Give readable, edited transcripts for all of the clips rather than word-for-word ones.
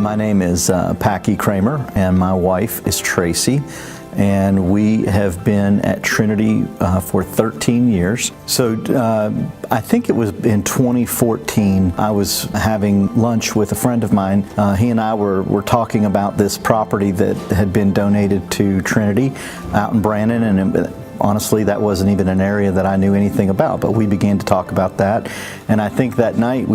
My name is Paky Kramer, and my wife is Tracy, and we have been at Trinity for 13 years. So I think it was in 2014, I was having lunch with a friend of mine. He and I were talking about this property that had been donated to Trinity out in Brandon, and honestly, that wasn't even an area that I knew anything about, but we began to talk about that. And I think that night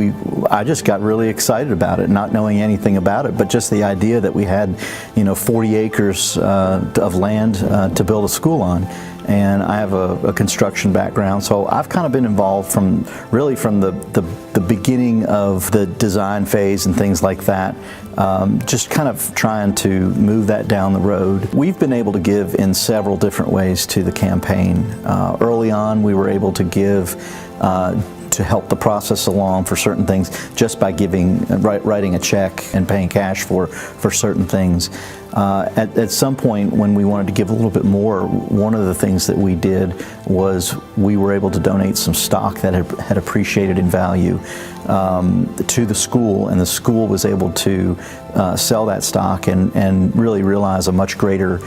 I just got really excited about it, not knowing anything about it, but just the idea that we had, 40 acres of land to build a school on. And I have a construction background, so I've kind of been involved from the beginning of the design phase and things like that, just kind of trying to move that down the road. We've been able to give in several different ways to the campaign. Early on, we were able to give to help the process along for certain things just by writing a check and paying cash for certain things. At some point when we wanted to give a little bit more, one of the things that we did was we were able to donate some stock that had appreciated in value to the school, and the school was able to sell that stock and really realize a much greater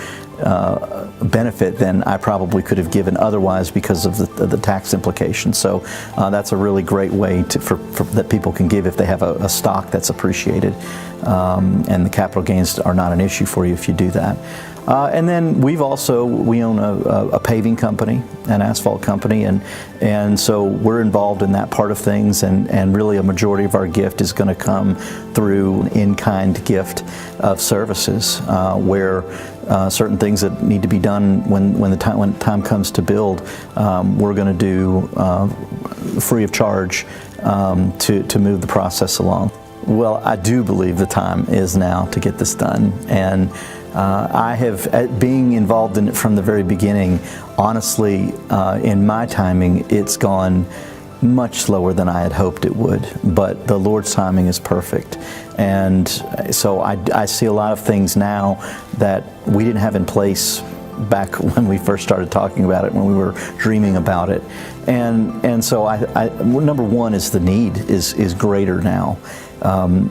benefit than I probably could have given otherwise because of the tax implications. So that's a really great way that people can give if they have a stock that's appreciated, and the capital gains are not an issue for you if you do that. And then we own a paving company, an asphalt company, and so we're involved in that part of things, and really a majority of our gift is going to come through an in-kind gift of services, where certain things that need to be done when the time comes to build, we're going to do free of charge to move the process along. Well, I do believe the time is now to get this done, and I have, being involved in it from the very beginning, honestly, in my timing, it's gone much slower than I had hoped it would, but the Lord's timing is perfect. And so I see a lot of things now that we didn't have in place back when we first started talking about it, when we were dreaming about it. And so number one is the need is greater now. Our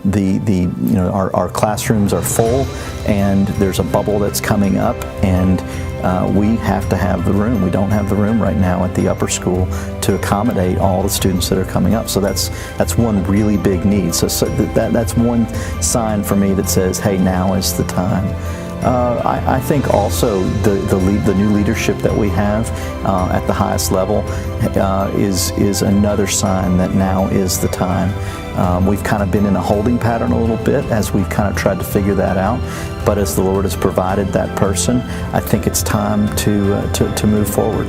classrooms are full, and there's a bubble that's coming up, and we have to have the room. We don't have the room right now at the upper school to accommodate all the students that are coming up. So that's one really big need. So that's one sign for me that says, hey, now is the time. I think also the new leadership that we have at the highest level is another sign that now is the time. We've kind of been in a holding pattern a little bit as we've kind of tried to figure that out, but as the Lord has provided that person, I think it's time to move forward.